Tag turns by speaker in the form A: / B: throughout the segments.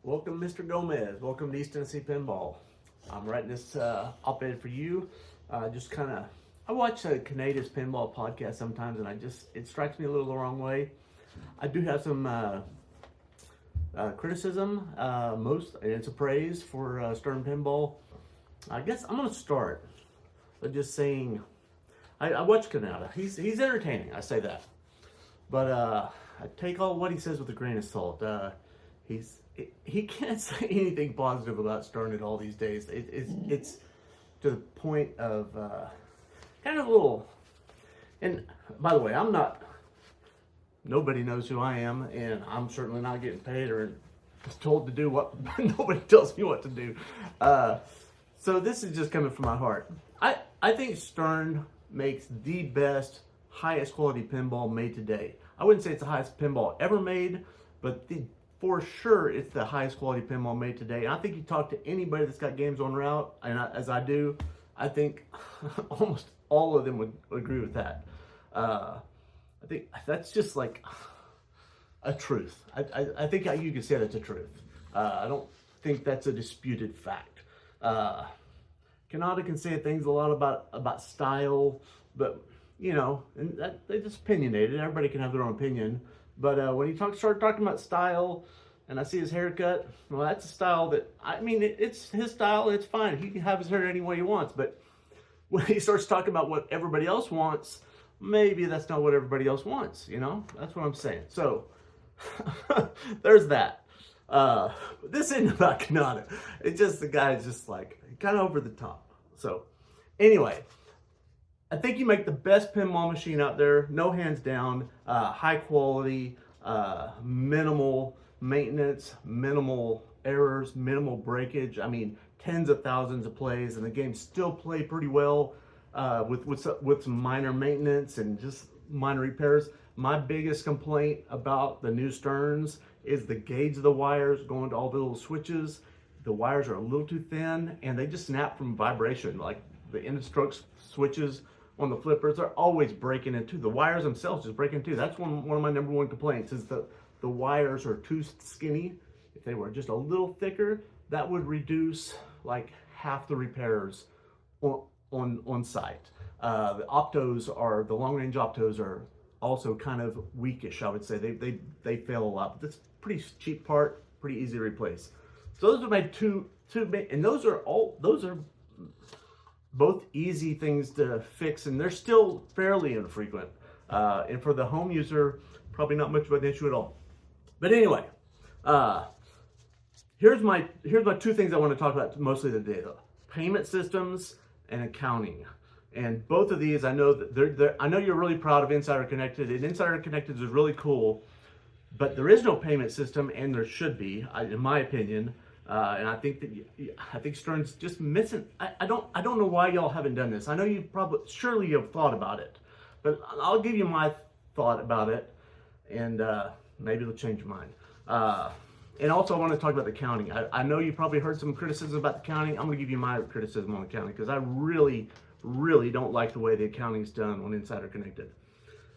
A: Welcome, Mr. Gomez. Welcome to East Tennessee Pinball. I'm writing this op-ed for you. I watch Canada's Pinball podcast sometimes, and it strikes me a little the wrong way. I do have some criticism, and it's a praise for Stern Pinball. I guess I'm going to start by just saying, I watch Canada. He's entertaining, I say that. But I take all what he says with a grain of salt. He can't say anything positive about Stern at all these days. It's to the point of kind of a little. And by the way, nobody knows who I am, and I'm certainly not getting paid or told to do what. Nobody tells me what to do. So this is just coming from my heart. I think Stern makes the best, highest quality pinball made today. I wouldn't say it's the highest pinball ever made, but for sure, it's the highest quality pinball made today. And I think you talk to anybody that's got games on route, and as I do, I think almost all of them would agree with that. I think that's just like a truth. I think you can say that's a truth. I don't think that's a disputed fact. Canada can say things a lot about style, but and they just opinionated. Everybody can have their own opinion. But when he start talking about style, and I see his haircut, well, that's a style that, it's his style, it's fine. He can have his hair any way he wants. But when he starts talking about what everybody else wants, maybe that's not what everybody else wants, That's what I'm saying. So, there's that. This isn't about Canada. It's just the guy is just like, kind of over the top. So, anyway. I think you make the best pinball machine out there, no hands down, high quality, minimal maintenance, minimal errors, minimal breakage. Tens of thousands of plays, and the games still play pretty well with some minor maintenance and just minor repairs. My biggest complaint about the new Sterns is the gauge of the wires going to all the little switches. The wires are a little too thin, and they just snap from vibration. Like the end of stroke switches on the flippers are always breaking in two. The wires themselves just break in two. That's one of my number one complaints is the wires are too skinny. If they were just a little thicker, that would reduce like half the repairs on site. The long range optos are also kind of weakish, I would say. They fail a lot, but that's a pretty cheap part, pretty easy to replace. So those are my two, and those are both easy things to fix, and they're still fairly infrequent. And for the home user, probably not much of an issue at all. But anyway, here's my two things I want to talk about mostly today, though: payment systems and accounting. And both of these, I know that I know you're really proud of Insider Connected, and Insider Connected is really cool. But there is no payment system, and there should be, in my opinion. And I think Stern's just missing. I don't know why y'all haven't done this. I know surely you've thought about it, but I'll give you my thought about it, and maybe it'll change your mind. And also I want to talk about the accounting. I know you probably heard some criticism about the accounting. I'm going to give you my criticism on accounting because I really, really don't like the way the accounting is done on Insider Connected.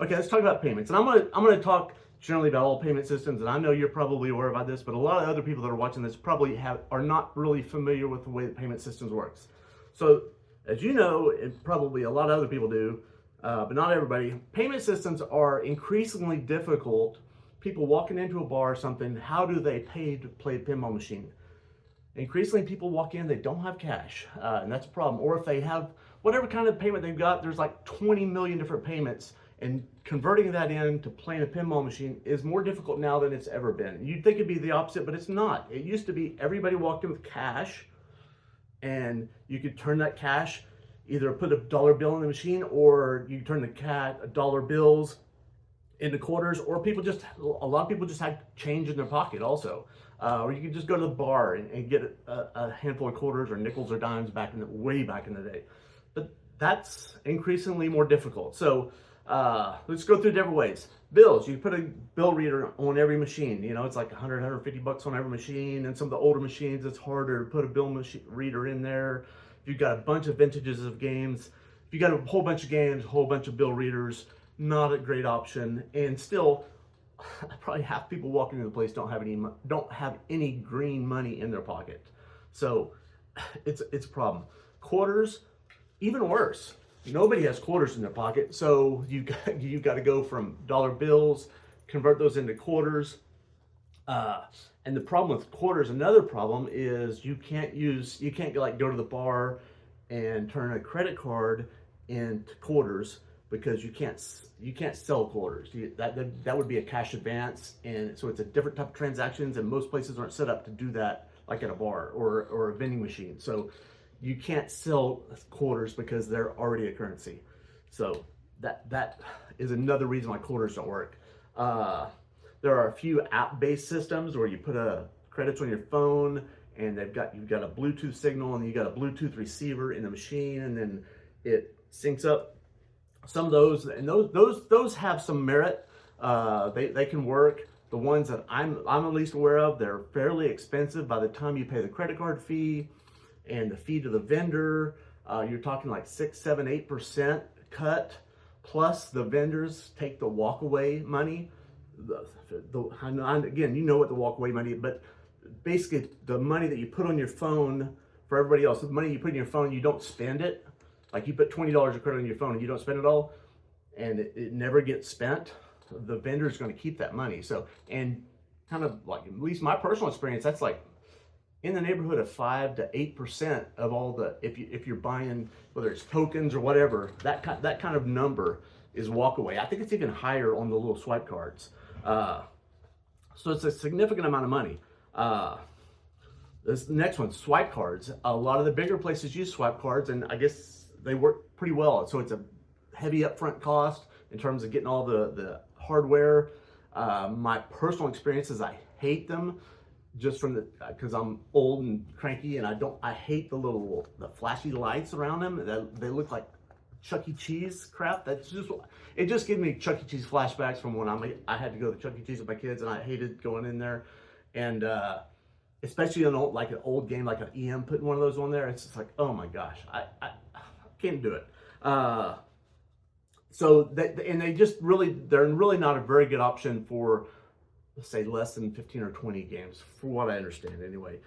A: Okay, let's talk about payments, and I'm going to talk generally about all payment systems, and I know you're probably aware about this, but a lot of other people that are watching this probably are not really familiar with the way that payment systems works. So, as you know, and probably a lot of other people do, but not everybody, payment systems are increasingly difficult. People walking into a bar or something, how do they pay to play a pinball machine? Increasingly, people walk in, they don't have cash, and that's a problem. Or if they have whatever kind of payment they've got, there's like 20 million different payments. And converting that into playing a pinball machine is more difficult now than it's ever been. You'd think it'd be the opposite, but it's not. It used to be everybody walked in with cash, and you could turn that cash, either put a dollar bill in the machine, or you turn the dollar bills into quarters, or a lot of people just had change in their pocket also. Or you could just go to the bar and get a handful of quarters or nickels or dimes way back in the day. But that's increasingly more difficult. So let's go through different ways. Bills, you put a bill reader on every machine. It's like $100, $150 on every machine. And some of the older machines, it's harder to put a bill reader in there. If you've got a bunch of vintages of games, if you got a whole bunch of games, a whole bunch of bill readers, not a great option. And still, probably half people walking into the place don't have any green money in their pocket. So it's a problem. Quarters, even worse. Nobody has quarters in their pocket, so you got to go from dollar bills, convert those into quarters. And the problem with quarters, another problem is you can't like go to the bar and turn a credit card into quarters, because you can't sell quarters. That would be a cash advance, and so it's a different type of transactions, and most places aren't set up to do that like at a bar or a vending machine. So you can't sell quarters because they're already a currency. So that is another reason why quarters don't work. There are a few app-based systems where you put credits on your phone, and you've got a Bluetooth signal, and you got a Bluetooth receiver in the machine, and then it syncs up. Some of those, and those have some merit. They can work. The ones that I'm at least aware of, they're fairly expensive by the time you pay the credit card fee and the fee to the vendor. You're talking like 6, 7, 8% cut, plus the vendors take the walkaway money. Again, you know what the walkaway money, but basically the money that you put on your phone for everybody else, the money you put in your phone, you don't spend it. Like you put $20 of credit on your phone and you don't spend it all, and it never gets spent. The vendor's going to keep that money. So, and kind of like, at least my personal experience, that's like in the neighborhood of 5 to 8% of all the, if you're buying, whether it's tokens or whatever, that kind of number is walkaway. I think it's even higher on the little swipe cards. So it's a significant amount of money. This next one, swipe cards. A lot of the bigger places use swipe cards, and I guess they work pretty well. So it's a heavy upfront cost in terms of getting all the hardware. My personal experience is I hate them, just from because I'm old and cranky, and I hate the flashy lights around them. They look like Chuck E. Cheese crap. It just gives me Chuck E. Cheese flashbacks from when I had to go to Chuck E. Cheese with my kids, and I hated going in there. And especially an old game like an EM, putting one of those on there, it's just like, oh my gosh, I can't do it. So they're really not a very good option for, let's say, less than 15 or 20 games, for what I understand anyway.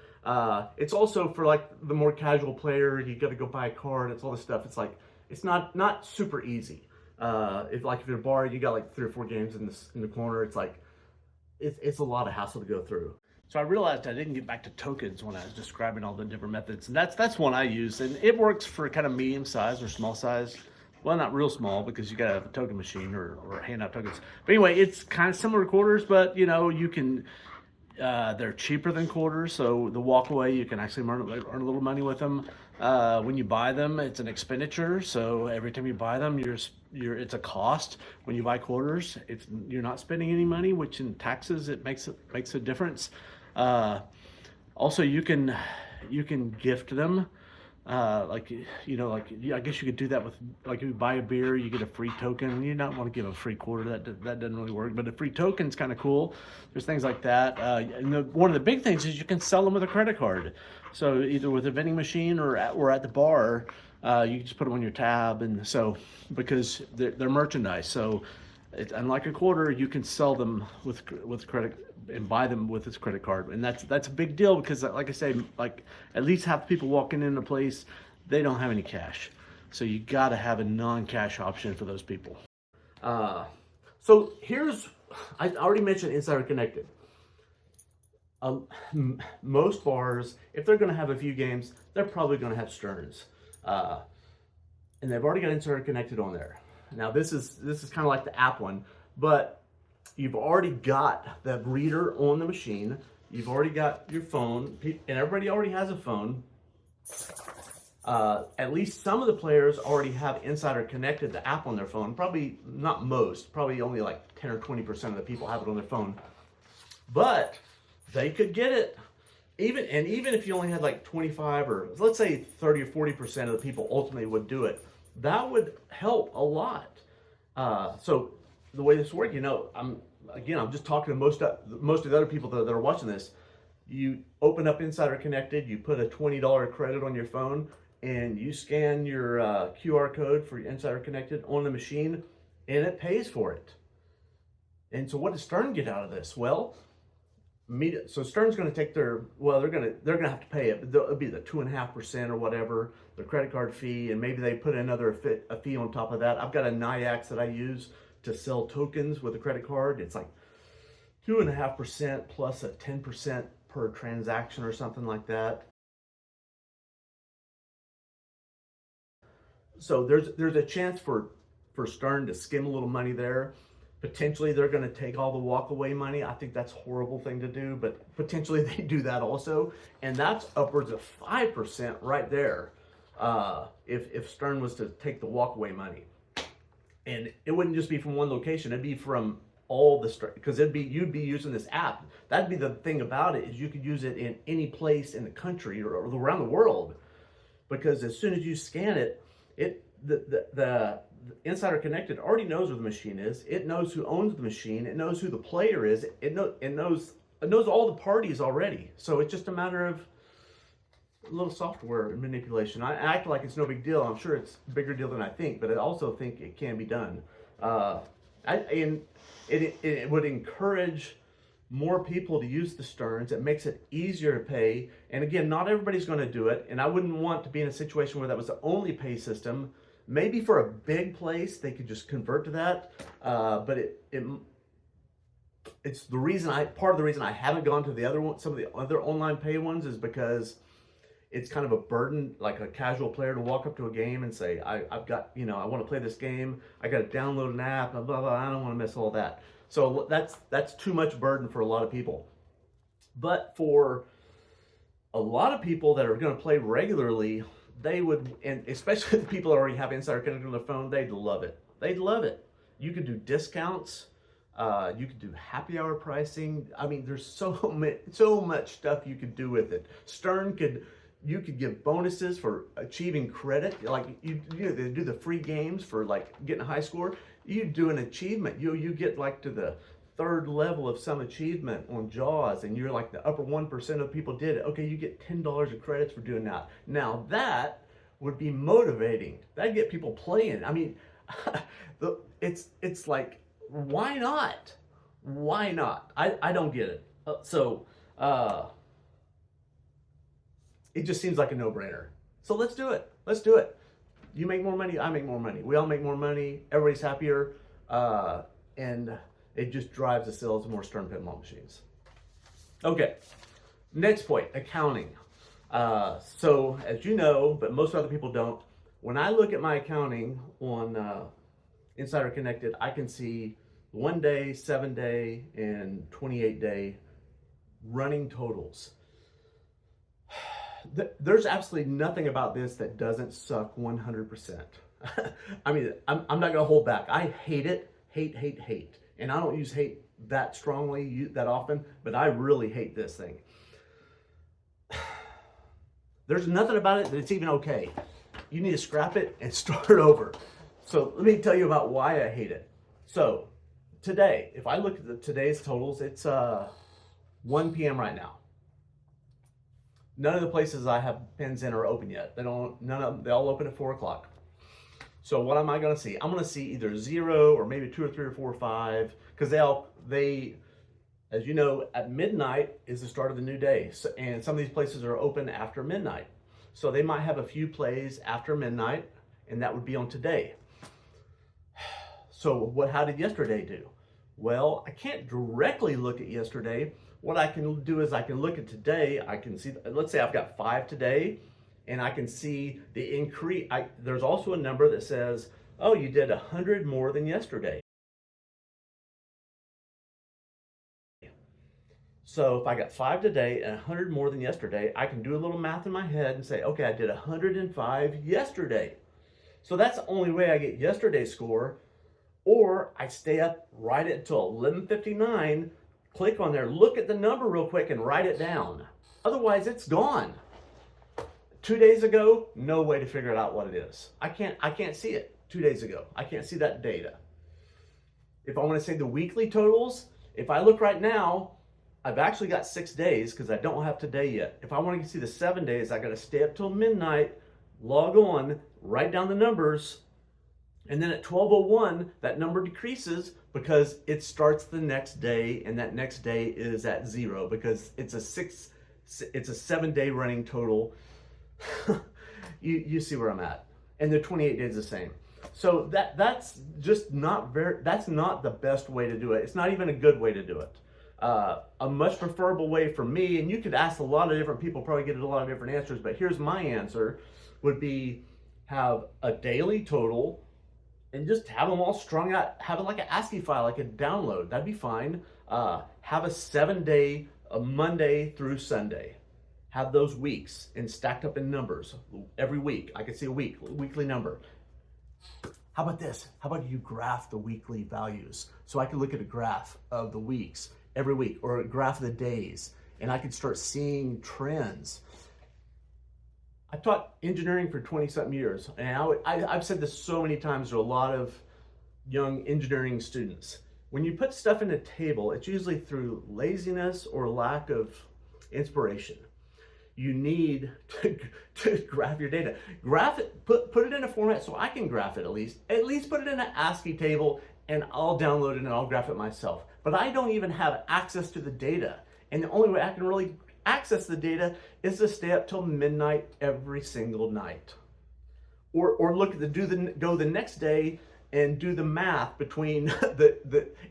A: It's also for like the more casual player. You got to go buy a card. It's all this stuff. It's like, it's not super easy. If you're at a bar, you got like 3 or 4 games in the corner. It's like, it's a lot of hassle to go through. So I realized I didn't get back to tokens when I was describing all the different methods, and that's one I use, and it works for kind of medium size or small size. Well, not real small, because you gotta have a token machine or hand out tokens. But anyway, it's kind of similar to quarters, but you can. They're cheaper than quarters, so the walkaway, you can actually earn a little money with them. When you buy them, it's an expenditure, so every time you buy them, it's a cost. When you buy quarters, you're not spending any money, which in taxes it makes a difference. Also, you can gift them. I guess you could do that with, like, if you buy a beer, you get a free token. You don't want to give a free quarter. That doesn't really work. But a free token is kind of cool. There's things like that. And one of the big things is you can sell them with a credit card. So either with a vending machine or at the bar, you can just put them on your tab, and so because they're merchandise. So unlike a quarter, you can sell them with credit and buy them with this credit card, and that's a big deal, because like I say, like at least half the people walking into a place, they don't have any cash, so you got to have a non-cash option for those people. So I already mentioned Insider Connected. Most bars, if they're going to have a few games, they're probably going to have Stearns, and they've already got Insider Connected on there. Now this is kind of like the app one, but you've already got the reader on the machine. You've already got your phone, and everybody already has a phone. At least some of the players already have Insider Connected, the app, on their phone. Probably not most, probably only like 10 or 20% of the people have it on their phone. But they could get it. Even if you only had like 25, or let's say 30 or 40% of the people ultimately would do it, that would help a lot. So the way this works, I'm just talking to most of the other people that are watching this. You open up Insider Connected, you put a $20 credit on your phone, and you scan your QR code for Insider Connected on the machine, and it pays for it. And so what does Stern get out of this? Well, so Stern's going to take their, well, they're going to have to pay it. It'll be the 2.5% or whatever, their credit card fee, and maybe they put another fee on top of that. I've got a NYIAX that I use to sell tokens with a credit card. It's like 2.5% plus a 10% per transaction or something like that. So there's a chance for Stern to skim a little money there. Potentially they're going to take all the walkaway money. I think that's a horrible thing to do, but potentially they do that also, and that's upwards of 5% right there. If Stern was to take the walkaway money, and it wouldn't just be from one location; it'd be from all the, because you'd be using this app. That'd be the thing about it, is you could use it in any place in the country or around the world, because as soon as you scan it, the Insider Connected already knows where the machine is. It knows who owns the machine. It knows who the player is. It knows all the parties already. So it's just a matter of a little software manipulation. I act like it's no big deal. I'm sure it's a bigger deal than I think, but I also think it can be done. And it would encourage more people to use the Sterns. It makes it easier to pay. And again, not everybody's going to do it. And I wouldn't want to be in a situation where that was the only pay system. Maybe for a big place, they could just convert to that. But it's the reason part of the reason I haven't gone to the other one, some of the other online pay ones, is because it's kind of a burden, like a casual player, to walk up to a game and say, I've got, I want to play this game. I got to download an app, blah, blah, blah. I don't want to miss all that. So that's too much burden for a lot of people. But for a lot of people that are going to play regularly, they would, and especially the people that already have Insider Connected on their phone, they'd love it. They'd love it. You could do discounts. You could do happy hour pricing. I mean, there's so much stuff you could do with it. Stern you could give bonuses for achieving credit. Like they do the free games for like getting a high score. You do an achievement. You get like to the third level of some achievement on Jaws, and you're like the upper 1% of people did it. Okay, you get $10 of credits for doing that. Now that would be motivating. That'd get people playing. I mean, it's like, why not? Why not? I don't get it. It just seems like a no-brainer. So let's do it. Let's do it. You make more money, I make more money. We all make more money. Everybody's happier, and it just drives the sales of more Stern pinball machines. Okay, next point, accounting. So as you know, but most other people don't, when I look at my accounting on Insider Connected, I can see 1 day, 7 day, and 28 day running totals. There's absolutely nothing about this that doesn't suck 100%. I mean, I'm not going to hold back. I hate it, hate. And I don't use hate that strongly, that often, but I really hate this thing. There's nothing about it that's even okay. You need to scrap it and start over. So let me tell you about why I hate it. So today, if I look at today's totals, it's 1 p.m. right now. None of the places I have pins in are open yet. They all open at 4 o'clock. So what am I going to see? I'm going to see either 0 or maybe 2 or 3 or 4 or 5, because they, as you know, at midnight is the start of the new day. So, and some of these places are open after midnight. So they might have a few plays after midnight, and that would be on today. So how did yesterday do? Well, I can't directly look at yesterday. What I can do is I can look at today. I can see, let's say I've got 5 today, and I can see the increase. There's also a number that says, oh, you did 100 more than yesterday. So if I got 5 today and 100 more than yesterday, I can do a little math in my head and say, okay, I did 105 yesterday. So that's the only way I get yesterday's score. Or I stay up, write it until 11:59, click on there, look at the number real quick and write it down. Otherwise, it's gone. 2 days ago, no way to figure out what it is. I can't see it 2 days ago. I can't see that data. If I want to say the weekly totals, if I look right now, I've actually got 6 days because I don't have today yet. If I want to see the 7 days, I got to stay up till midnight, log on, write down the numbers, And then at 12:01, that number decreases because it starts the next day, and that next day is at 0 because it's a 7-day running total. you see where I'm at. And the 28 days the same. So that's just not that's not the best way to do it. It's not even a good way to do it. A much preferable way for me, and you could ask a lot of different people, probably get a lot of different answers, but here's my answer, would be have a daily total and just have them all strung out, have it like an ASCII file, like a download, that'd be fine. Have a 7-day, Monday through Sunday. Have those weeks and stacked up in numbers every week. I could see a weekly number. How about this? How about you graph the weekly values? So I could look at a graph of the weeks every week, or a graph of the days, and I could start seeing trends. I taught engineering for 20-something years, and I've said this so many times to a lot of young engineering students. When you put stuff in a table, it's usually through laziness or lack of inspiration. You need to graph your data. Graph it, put it in a format so I can graph it at least. At least put it in an ASCII table, and I'll download it and I'll graph it myself. But I don't even have access to the data. And the only way I can really access the data is to stay up till midnight every single night. Or look at go the next day and do the math between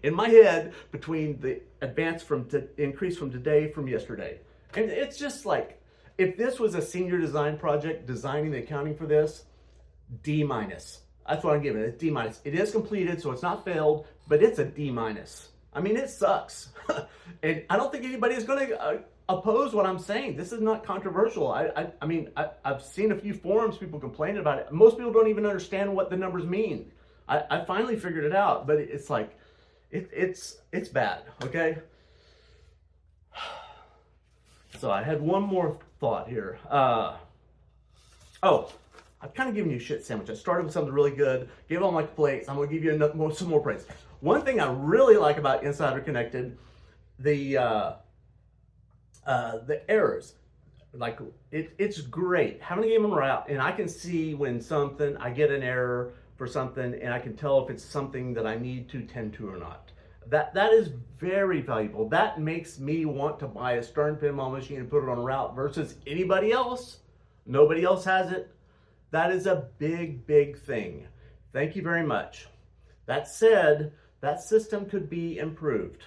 A: in my head between the increase from today from yesterday. And it's just like, if this was a senior design project, designing the accounting for this, D-. That's what I'm giving it, D-. It is completed, so it's not failed, but it's a D-. I mean, it sucks. And I don't think anybody is going to oppose what I'm saying. This is not controversial. I mean, I've seen a few forums, people complaining about it. Most people don't even understand what the numbers mean. I finally figured it out, but it's like, it's bad, okay? So I had one more thought here. I've kind of given you a shit sandwich. I started with something really good, gave all my plates. I'm going to give you some more praise. One thing I really like about Insider Connected, the errors. Like, it's great having a game on route, and I can see when I get an error for something, and I can tell if it's something that I need to tend to or not. That is very valuable. That makes me want to buy a Stern pinball machine and put it on a route versus anybody else. Nobody else has it. That is a big, big thing. Thank you very much. That said, that system could be improved.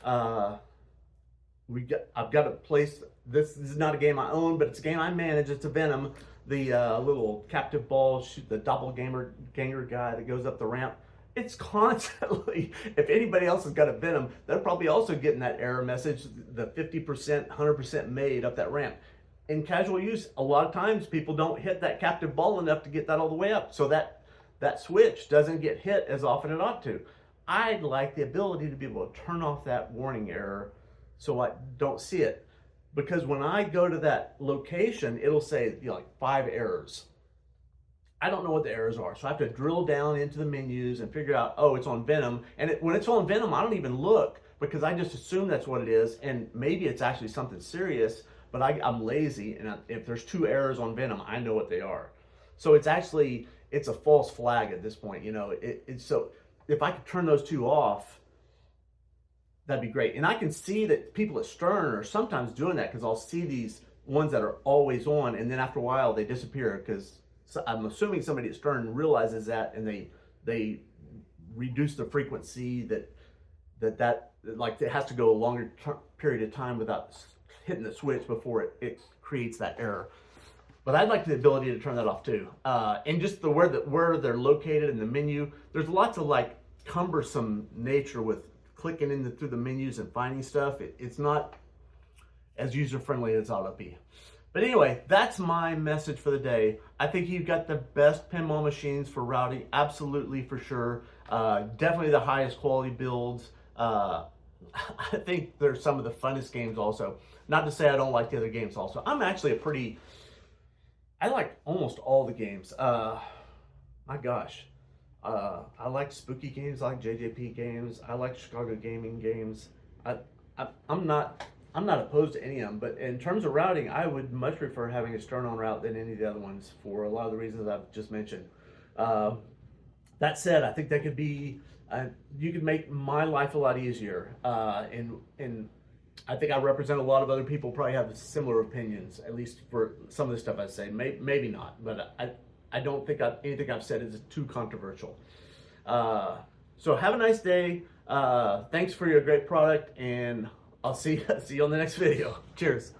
A: I've got a place. This is not a game I own, but it's a game I manage. It's a Venom, the little captive ball, the doppelganger guy that goes up the ramp. It's constantly, if anybody else has got a Venom, they're probably also getting that error message, the 50%, 100% made up that ramp. In casual use, a lot of times people don't hit that captive ball enough to get that all the way up. So that switch doesn't get hit as often as it ought to. I'd like the ability to be able to turn off that warning error so I don't see it. Because when I go to that location, it'll say, like 5 errors. I don't know what the errors are, so I have to drill down into the menus and figure out, oh, it's on Venom. And when it's on Venom, I don't even look because I just assume that's what it is, and maybe it's actually something serious, but I'm lazy, and if there's 2 errors on Venom, I know what they are. So it's a false flag at this point, you know. So if I could turn those 2 off, that'd be great. And I can see that people at Stern are sometimes doing that because I'll see these ones that are always on, and then after a while they disappear because I'm assuming somebody at Stern realizes that, and they reduce the frequency that like it has to go a longer period of time without hitting the switch before it creates that error. But I'd like the ability to turn that off too. And just where they're located in the menu, there's lots of like cumbersome nature with clicking through the menus and finding stuff. It's not as user-friendly as it ought to be. But anyway, that's my message for the day. I think you've got the best pinball machines for routing, absolutely, for sure. Definitely the highest quality builds. I think they're some of the funnest games also. Not to say I don't like the other games also. I'm actually I like almost all the games. My gosh. I like spooky games, I like JJP games, I like Chicago gaming games. I'm not opposed to any of them, but in terms of routing, I would much prefer having a Stern on route than any of the other ones for a lot of the reasons I've just mentioned. That said, I think that could be, you could make my life a lot easier. And I think I represent a lot of other people probably have similar opinions, at least for some of the stuff I say. Maybe not, but I don't think anything I've said is too controversial. So have a nice day. Thanks for your great product, and I'll see you on the next video. Cheers.